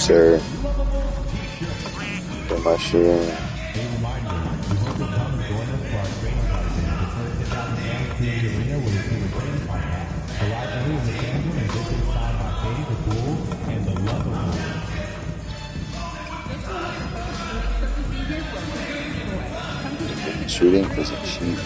sir. Put my shit in. Shooting because it's cheap.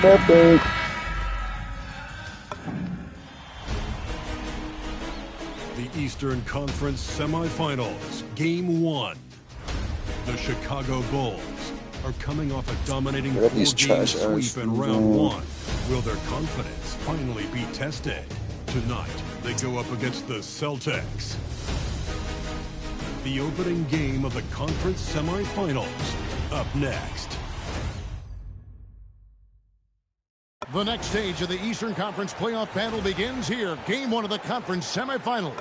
Nothing. The Eastern Conference semifinals, Game 1. The Chicago Bulls are coming off a dominating 4-game sweep in round 1. Will their confidence finally be tested? Tonight, they go up against the Celtics. The opening game of the conference semifinals, up next. The next stage of the Eastern Conference playoff battle begins here. Game 1 of the conference semifinals.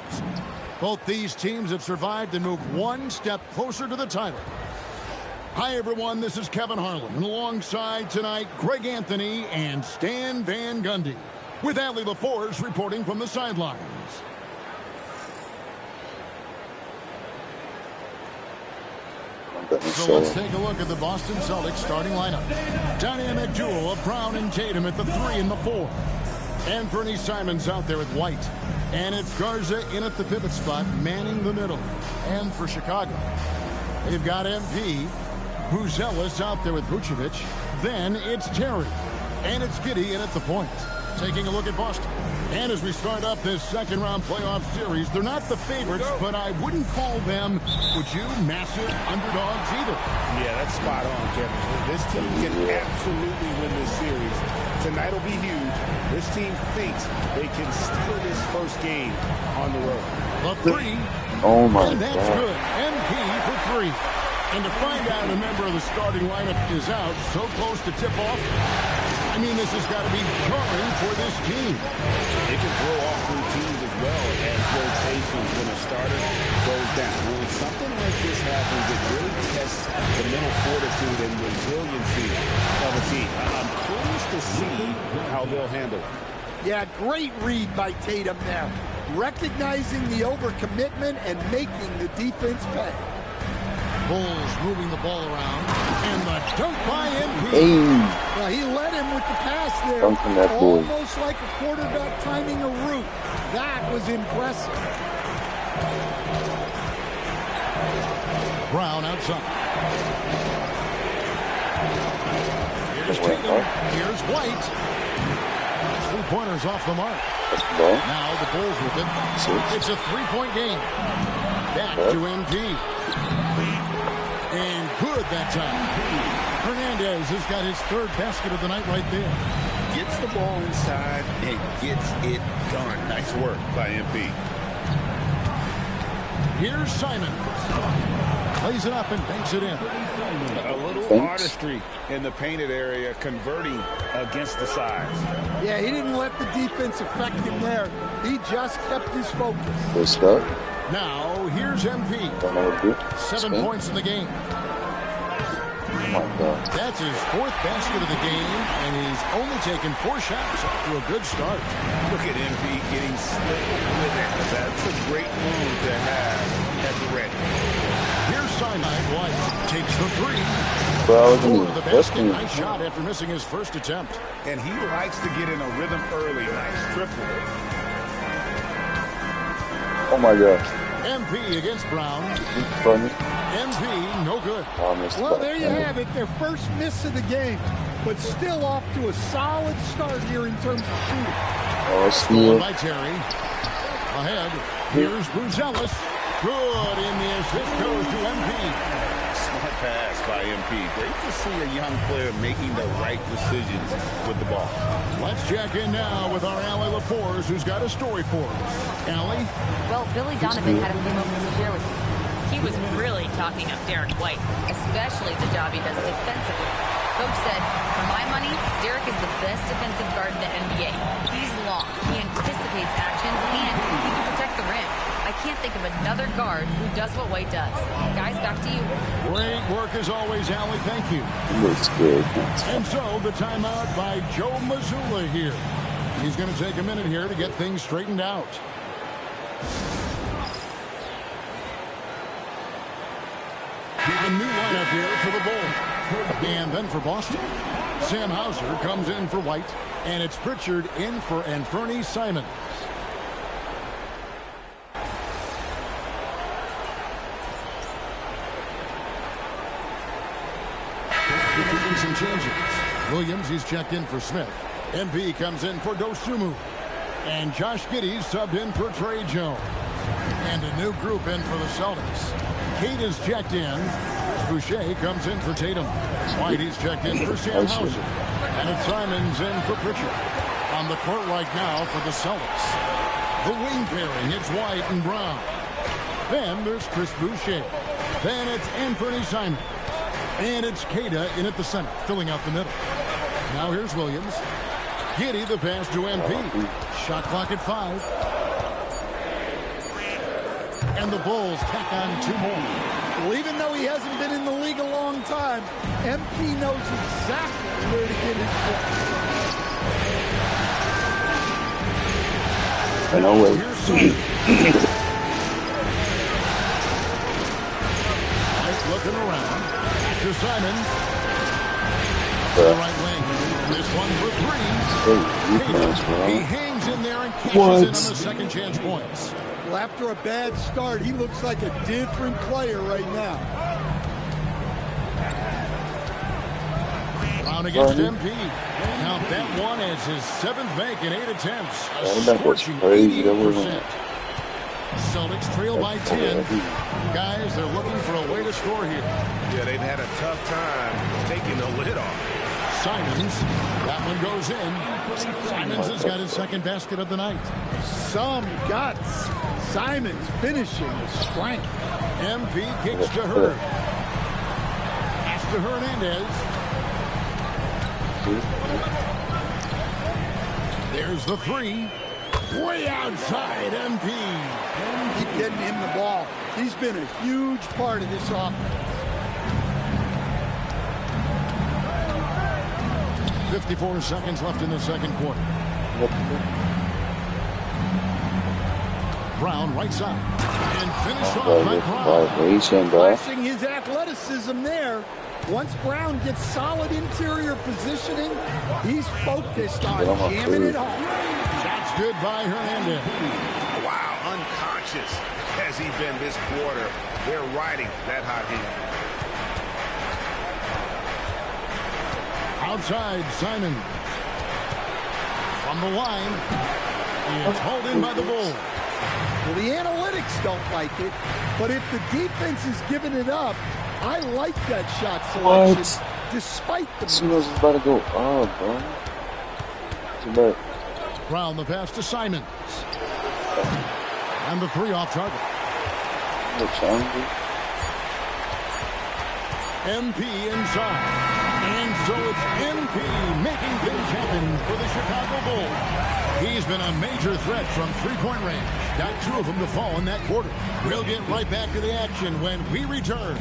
Both these teams have survived and moved one step closer to the title. Hi, everyone. This is Kevin Harlan. And alongside tonight, Greg Anthony and Stan Van Gundy. With Allie LaForce reporting from the sidelines. So let's take a look at the Boston Celtics starting lineup. Dynamic duo of Brown and Tatum at the 3 and the 4. Anthony Simons out there with White. And it's Garza in at the pivot spot, manning the middle. And for Chicago, they've got MP. Buzelis out there with Vucevic. Then it's Terry. And it's Giddey in at the point. Taking a look at Boston. And as we start up this second-round playoff series, they're not the favorites, but I wouldn't call them, would you, massive underdogs either. Yeah, that's spot on, Kevin. This team can absolutely win this series. Tonight will be huge. This team thinks they can steal this first game on the road. The 3. Oh, my God. And that's good. MP for 3. And to find out a member of the starting lineup is out, so close to tip-off, I mean, this has got to be jarring for this team. It can throw off routines as well as rotations when a starter goes down. When something like this happens, it really tests the mental fortitude and resiliency of a team. I'm curious to see how they'll handle it. Yeah, great read by Tatum there. Recognizing the overcommitment and making the defense pay. Bulls moving the ball around. And the dunk by MP. Hey. Well, he led him with the pass there. Dunk from that boy. Almost like a quarterback timing a route. That was impressive. Brown outside. Here's Tatum. Here's White. 3-pointers off the mark. Now the Bulls with it. It's a 3-point game. Back to MP. And good that time. Hernandez has got his 3rd basket of the night right there. Gets the ball inside and gets it done. Nice work by MP. Here's Simon. Plays it up and banks it in. A little artistry in the painted area, converting against the size. Yeah, he didn't let the defense affect him there. He just kept his focus. Good stuff. Now, here's MP. 7 points in the game. Oh my God. That's his 4th basket of the game, and he's only taken 4 shots to a good start. Look at MP getting slick with it. That's a great move to have at the ready. Here's Simon. White takes the 3. Bro, Score the basket. Nice shot after missing his first attempt. And he likes to get in a rhythm early. Nice triple. Oh my gosh. MP against Brown. MP, no good. Well, there you have it. Their first miss of the game, but still off to a solid start here in terms of shooting. Oh, steal by Terry. Ahead. Here's Buzelis. Good, and the assist goes to MP. Smart pass by MP. Great to see a young player making the right decisions with the ball. Let's check in now with our Allie LaForce, who's got a story for us. Allie? Well, Billy Donovan had a few moments to share with me. He was really talking up Derek White, especially the job he does defensively. Coach said, for my money, Derek is the best defensive guard in the NBA. He's long, he anticipates actions, and he can protect the rim. I can't think of another guard who does what White does. Guys, back to you. Great work as always, Allie. Thank you. Looks good. And so the timeout by Joe Mazzulla here. He's going to take a minute here to get things straightened out. A new lineup here for the Bulls. And then for Boston, Sam Hauser comes in for White, and it's Pritchard in for Anfernee Simons. Making some changes. Williams, he's checked in for Smith. MP comes in for Dosunmu. And Josh Giddey subbed in for Trey Jones. And a new group in for the Celtics. Kate is checked in. Boucher comes in for Tatum. White, he's checked in for Sam Hauser. And it's Simons in for Pritchard. On the court right now for the Celtics. The wing pairing, it's White and Brown. Then there's Chris Boucher. Then it's Anfernee Simons. And it's Queta in at the center, filling out the middle. Now here's Williams. Giddey, the pass to MP. Shot clock at 5. And the Bulls tack on 2 more. Well, even though he hasn't been in the league a long time, MP knows exactly where to get his points. I know where. Here's Simons. White looking around. To Simons. To the right wing. This one for 3. He hangs in there and cashes in on the second chance points. Well, after a bad start, he looks like a different player right now. Brown against MP. Count that one as his 7th make in 8 attempts. A scorching 88%. Celtics trail by 10. Guys, they're looking for a way to score here. Yeah, they've had a tough time taking the lid off. Simons, that one goes in. Simons has got his second basket of the night. Some guts. Simons finishing with strength. MP kicks to Hurd. Pass to Hernandez. There's the 3. Way outside MP. Keep getting him the ball. He's been a huge part of this offense. 54 seconds left in the second quarter. Brown right side. And finished off by Brown. Flashing his athleticism there. Once Brown gets solid interior positioning, he's focused on jamming it home. That's good by Hernandez. Wow, unconscious has he been this quarter. They're riding that hot hand. Outside, Simon. From the line. It's hauled in by the Bulls. Well, the analytics don't like it, but if the defense is giving it up, I like that shot selection, despite the Simmons is about to go bro. Too bad. Brown, the pass to Simons. And the 3 off target. MP inside. And so it's MP making things happen for the Chicago Bulls. He's been a major threat from 3-point range. Got 2 of them to fall in that quarter. We'll get right back to the action when we return.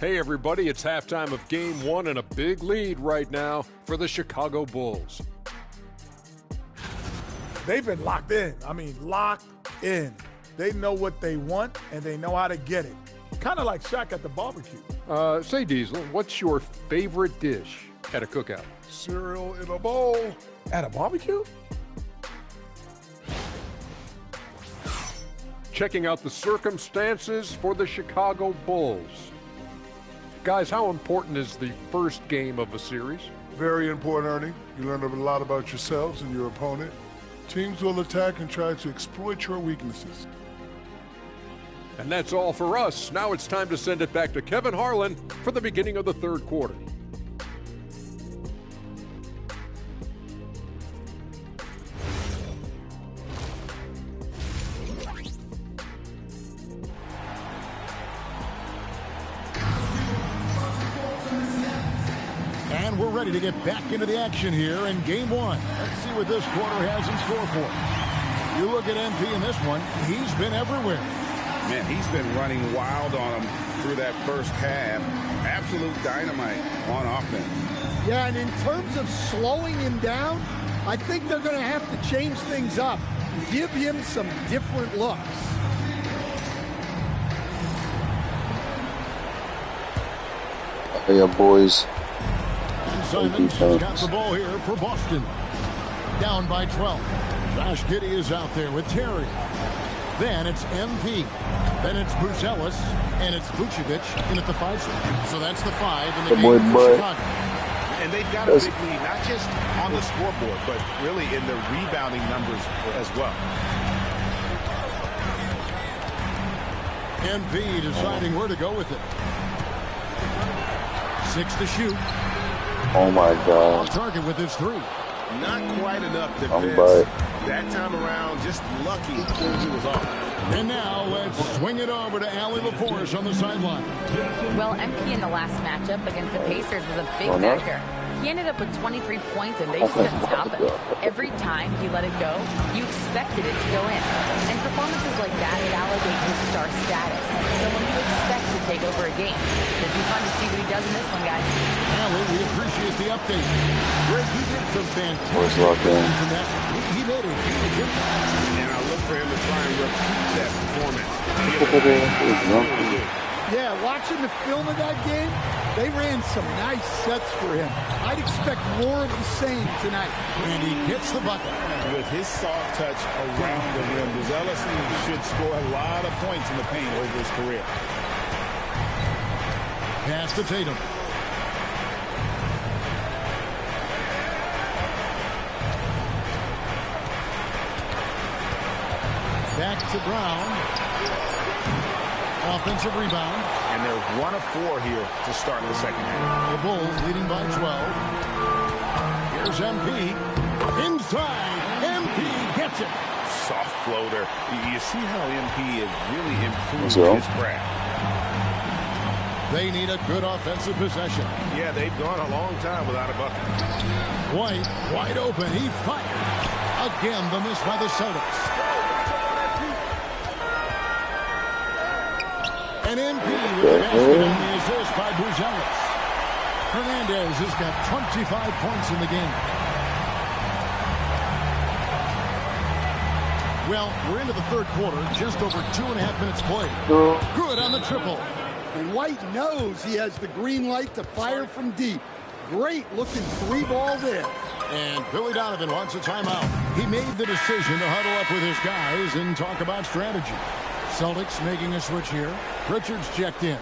Hey everybody, it's halftime of Game 1 and a big lead right now for the Chicago Bulls. They've been locked in. I mean, locked in. They know what they want, and they know how to get it. Kind of like Shaq at the barbecue. Say, Diesel, what's your favorite dish at a cookout? Cereal in a bowl. At a barbecue? Checking out the circumstances for the Chicago Bulls. Guys, how important is the first game of a series? Very important, Ernie. You learn a lot about yourselves and your opponent. Teams will attack and try to exploit your weaknesses. And that's all for us. Now it's time to send it back to Kevin Harlan for the beginning of the third quarter. And we're ready to get back into the action here in game one. Let's see what this quarter has in store for us. You look at MP in this one, he's been everywhere. Man, he's been running wild on him through that first half. Absolute dynamite on offense. Yeah, and in terms of slowing him down, I think they're going to have to change things up. Give him some different looks. Hey, boys. Simons has got the ball here for Boston. Down by 12. Josh Giddey is out there with Terry. Then it's MP. Then it's Buzelis. And it's Vucevic in at the 5 slot. So that's the 5 in the game for Chicago. And they've got a big lead, not just on the scoreboard, but really in the rebounding numbers as well. MP deciding where to go with it. 6 to shoot. Oh my God. Off target with his 3. Not quite enough defense. That time around, just lucky he was off. And now let's swing it over to Allie LaForce on the sideline. Well, MP in the last matchup against the Pacers was a big factor. He ended up with 23 points, and they just couldn't stop him. Every time he let it go, you expected it to go in. And performances like that validate his star status. Someone you expect to take over a game. It'd be fun to see what he does in this one, guys. Allie, we appreciate the update. Greg, he did some fantastic things in that. He made a huge impact. And I look for him to try and repeat that performance. Yeah, watching the film of that game, they ran some nice sets for him. I'd expect more of the same tonight. And he gets the bucket. With his soft touch around the rim, Buzelis should score a lot of points in the paint over his career. Pass to Tatum. Back to Brown. Offensive rebound. And they're 1 of 4 here to start the second half. The Bulls leading by 12. Here's MP. Inside. MP gets it. Soft floater. You see how MP has really improved his craft. They need a good offensive possession. Yeah, they've gone a long time without a bucket. White, wide open. He fires. Again, the miss by the Celtics. And MP with the basket on the assist by Buzelis. Hernandez has got 25 points in the game. Well, we're into the third quarter, just over 2.5 minutes played. Good on the triple. And White knows he has the green light to fire from deep. Great looking 3-ball there. And Billy Donovan wants a timeout. He made the decision to huddle up with his guys and talk about strategy. Celtics making a switch here. Richards checked in.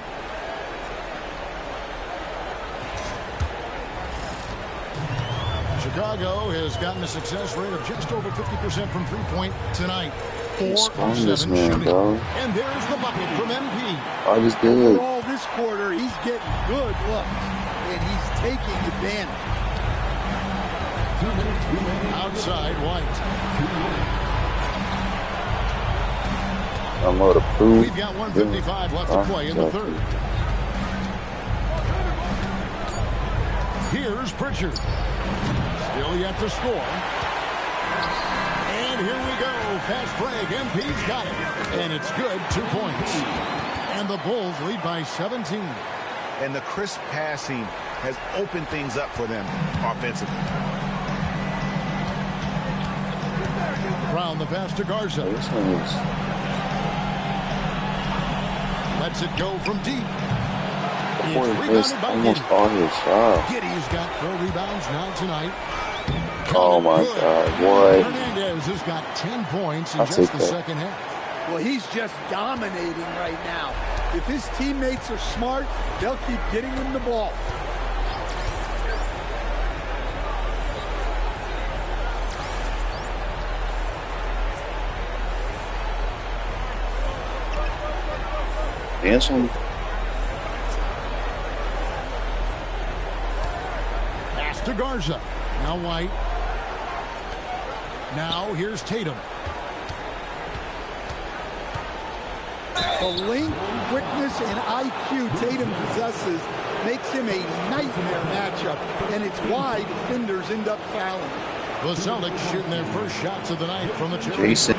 Chicago has gotten a success rate of just over 50% from three-point tonight. 4 of 7 shooting. And there's the bucket from MP. I just did. Overall, this quarter, he's getting good looks, and he's taking advantage. Outside, White. I'm going to prove. We've got 1:55 left to play in the third. Here's Pritchard. Still yet to score. And here we go. Fast break. MP's got it. And it's good. 2 points. And the Bulls lead by 17. And the crisp passing has opened things up for them offensively. Brown the pass to Garza. Lets it go from deep. It's almost all his shot. Giddey's got 4 rebounds now tonight. Oh my God, what? Hernandez has got 10 points in just the second half. Well, he's just dominating right now. If his teammates are smart, they'll keep getting him the ball. Dance on. Pass to Garza. Now White. Now here's Tatum. The length, quickness, and IQ Tatum possesses makes him a nightmare matchup, and it's why defenders end up fouling. The Celtics shooting their first shots of the night from the charity. Jason.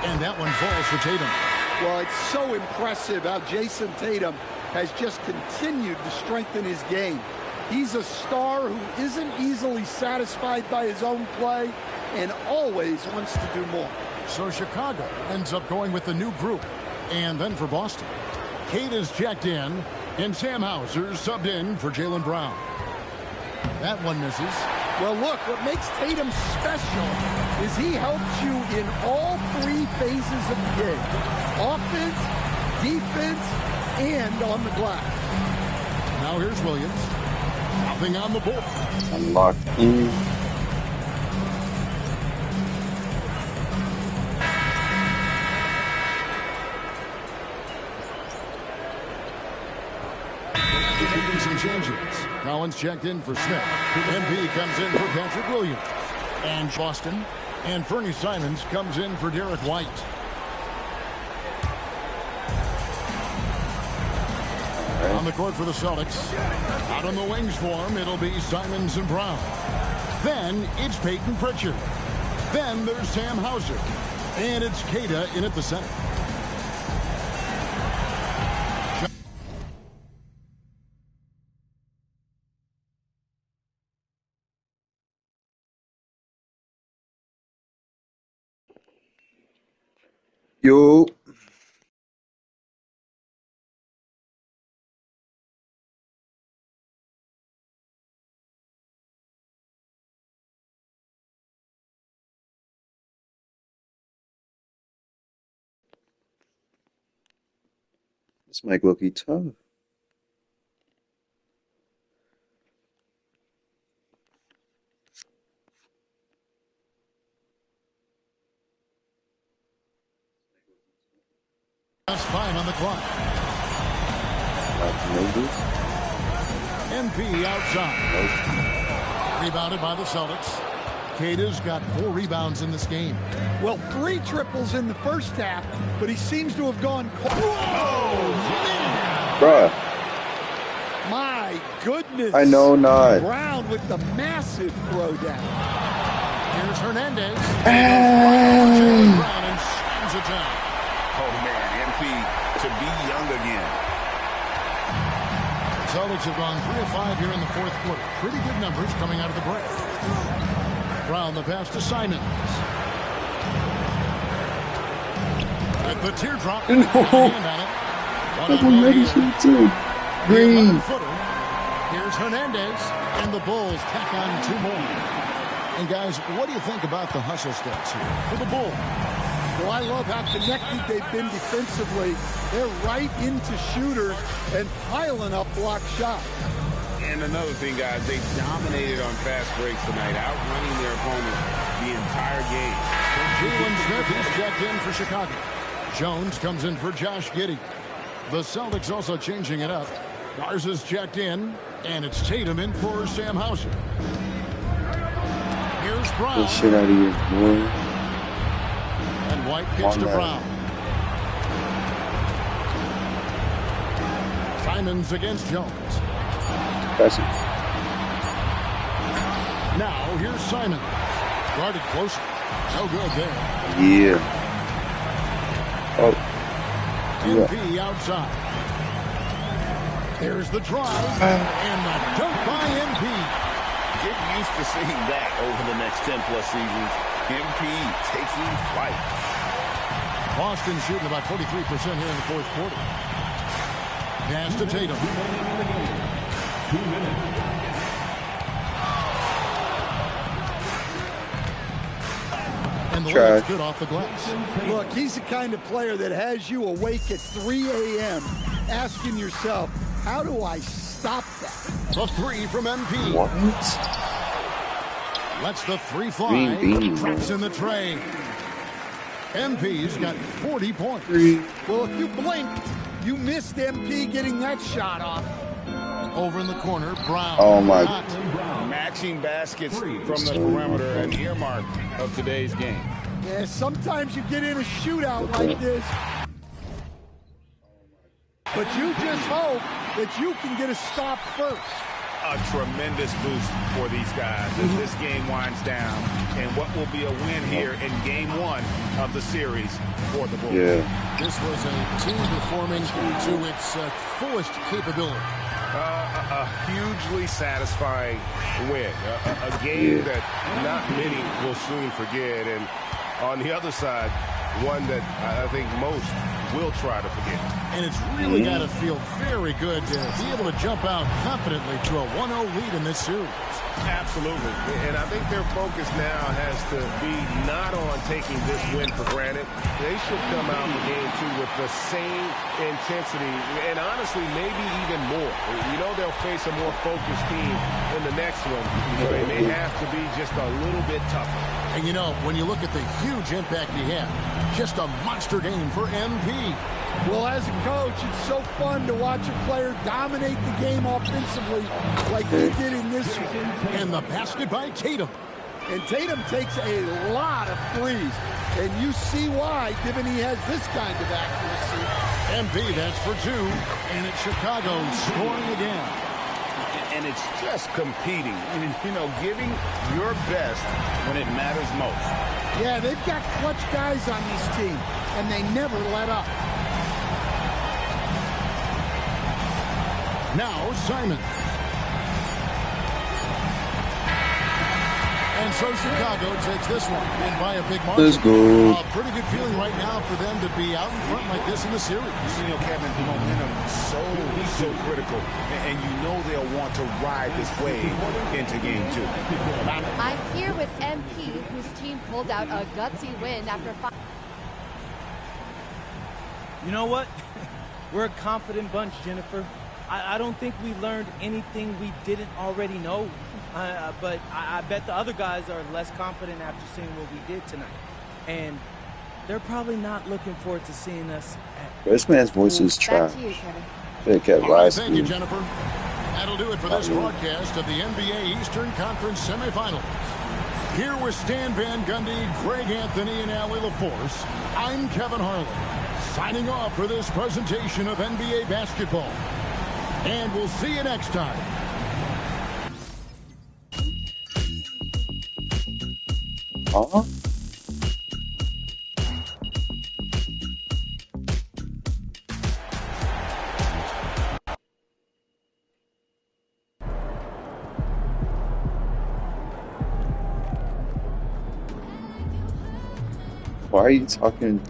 And that one falls for Tatum. Well, it's so impressive how Jason Tatum has just continued to strengthen his game. He's a star who isn't easily satisfied by his own play and always wants to do more. So Chicago ends up going with the new group. And then for Boston, Kate is checked in, and Sam Hauser subbed in for Jaylen Brown. That one misses. Well, look, what makes Tatum special is he helps you in all three phases of the game. Offense, defense, and on the glass. Now here's Williams. Nothing on the board. I'm locked in. Making some changes. Collins checked in for Smith. MP comes in for Patrick Williams. And Boston. And Fernie Simons comes in for Derek White. On the court for the Celtics. Out on the wings for him, it'll be Simons and Brown. Then it's Peyton Pritchard. Then there's Sam Hauser. And it's Keita in at the center. Yo. This might look tough. That's 5 on the clock. MP outside. Rebounded by the Celtics. Keita's got 4 rebounds in this game. Well, 3 triples in the first half, but he seems to have gone. Whoa, man! Bruh. My goodness. I know not. Brown with the massive throwdown. Here's Hernandez. Jaylen Brown and slams it down. Oh, man, MP to be young again. The Celtics have gone 3 of 5 here in the fourth quarter. Pretty good numbers coming out of the break. Brown the pass to Simons. With the teardrop. No. Hand on it. That's one ready shoot too. Green. Here's Hernandez. And the Bulls tack on 2 more. And guys, what do you think about the hustle stats here for the Bulls? Well, I love how connected they've been defensively. They're right into shooters and piling up block shots. And another thing, guys, they dominated on fast breaks tonight, outrunning their opponent the entire game. Jalen Smith is checked in for Chicago. Jones comes in for Josh Giddey. The Celtics also changing it up. Garza's checked in, and it's Tatum in for Sam Hauser. Here's Brown. Get shit out of here, boy. And White gets to Brown. Simons against Jones. Pass it. Now here's Simons. Guarded closer. No good there. Yeah. Oh. MP outside. There's the drive. And the dunk by MP. Get used to seeing that over the next 10-plus seasons. MP taking flight. Boston shooting about 43% here in the fourth quarter. Pass to Tatum. 2 minutes. And the layup's good off the glass. Look, he's the kind of player that has you awake at 3 a.m. asking yourself, how do I stop that? The three from MP. What? Lets the three fly. Green bean. Tracks in the tray. MP's got 40 points. Well, if you blinked, you missed MP getting that shot off. Over in the corner, Brown. Oh, my. Matching baskets from the perimeter, an earmark of today's game. Yeah, sometimes you get in a shootout like this, but you just hope that you can get a stop first. A tremendous boost for these guys as this game winds down, and what will be a win here in game one of the series for the Bulls. Yeah. This was a team performing to its fullest capability. A hugely satisfying win, a game that not many will soon forget, and on the other side, one that I think most will try to forget. And it's really got to feel very good to be able to jump out confidently to a 1-0 lead in this series. Absolutely. And I think their focus now has to be not on taking this win for granted. They should come out in game two with the same intensity and honestly maybe even more. You know they'll face a more focused team in the next one, so they may have to be just a little bit tougher. And you know, when you look at the huge impact he had, just a monster game for MP. Well, as a coach, it's so fun to watch a player dominate the game offensively like he did in this one. And the basket by Tatum. And Tatum takes a lot of threes. And you see why, given he has this kind of accuracy. MP, that's for two. And it's Chicago scoring again. And it's just competing, you know, giving your best when it matters most. Yeah, they've got clutch guys on this team, and they never let up. Now Simon. And so Chicago takes this one and by a big margin. Let's go. A pretty good feeling right now for them to be out in front like this in the series. You know, Kevin, momentum so critical, and you know they'll want to ride this wave into game two. I'm here with MP, whose team pulled out a gutsy win after 5. You know what? We're a confident bunch, Jennifer. I don't think we learned anything we didn't already know. But I bet the other guys are less confident after seeing what we did tonight. And they're probably not looking forward to seeing us. This man's voice is trash. Back to you, Kevin. They kept All right, rising. thank you, Jennifer. That'll do it for this broadcast of the NBA Eastern Conference semifinals. Here with Stan Van Gundy, Greg Anthony, and Allie LaForce, I'm Kevin Harlan, signing off for this presentation of NBA basketball. And we'll see you next time. Huh? Why are you talking?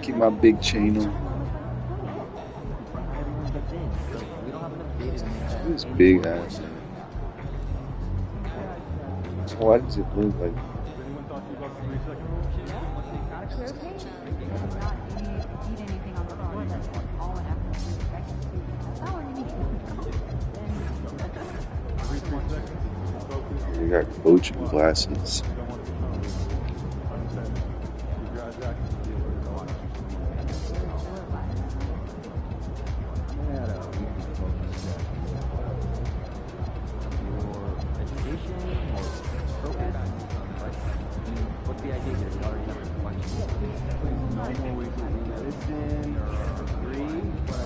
Keep my big chain on. This big ass. Why does it look like? You got coaching glasses.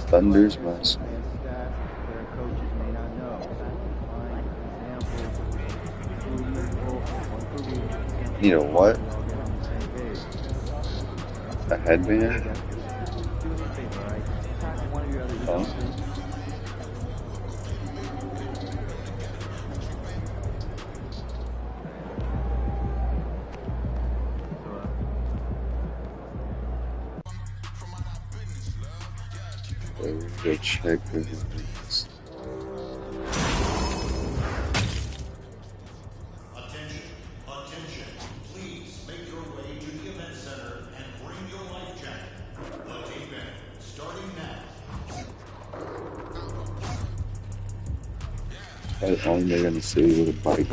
Thunder's mask. You know what? A headband? Oh. Go check this. Attention, please make your way to the event center and bring your life jacket. The tape in, starting now. That's all they're gonna say with a bike.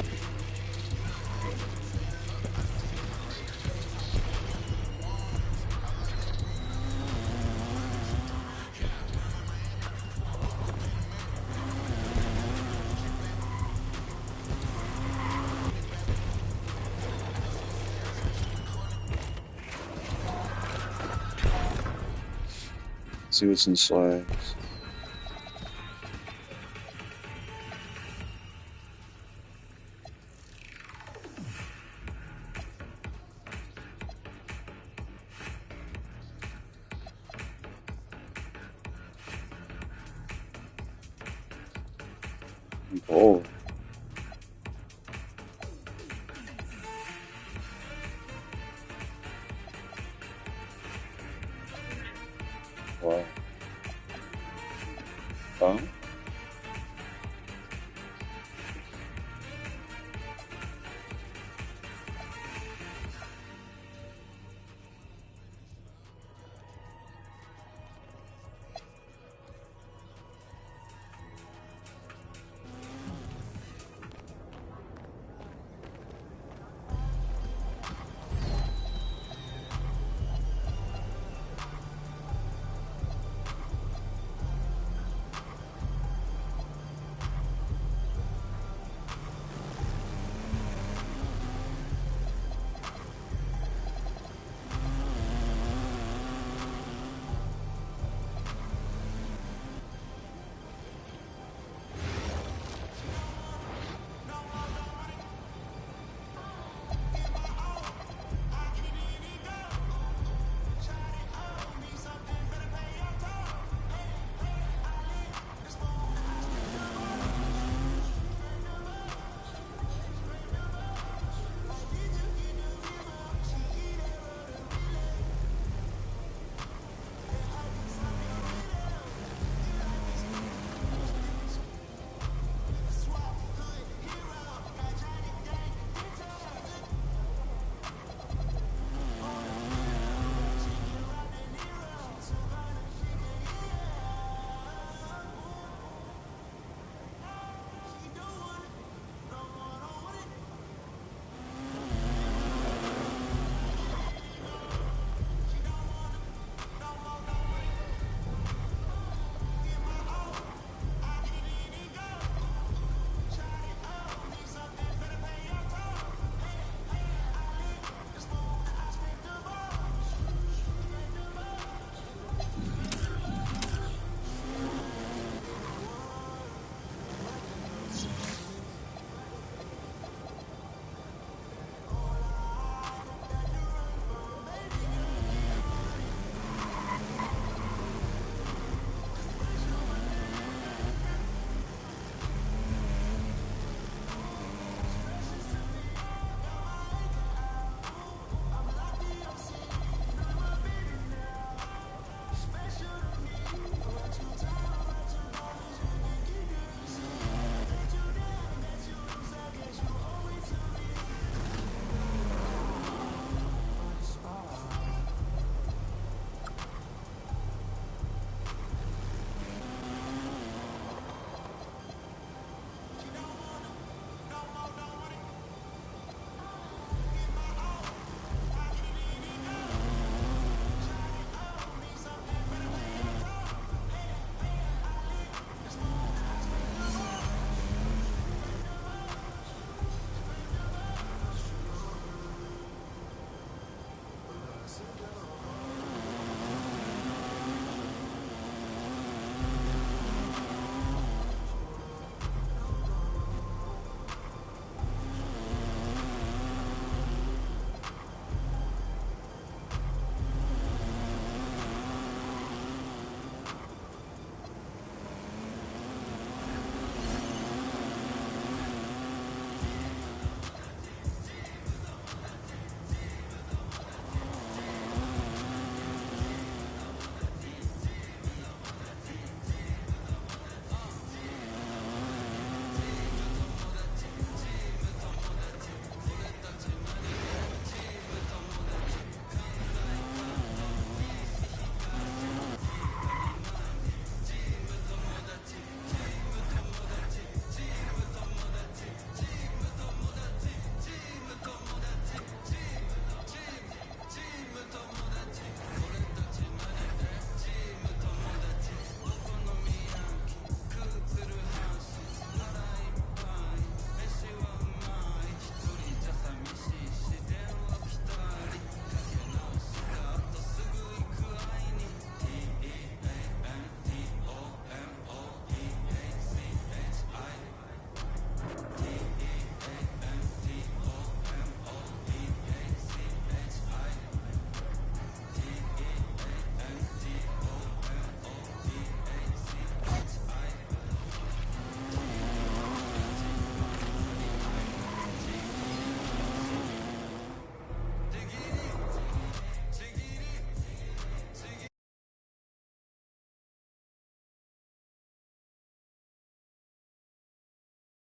See what's in slides. Oh.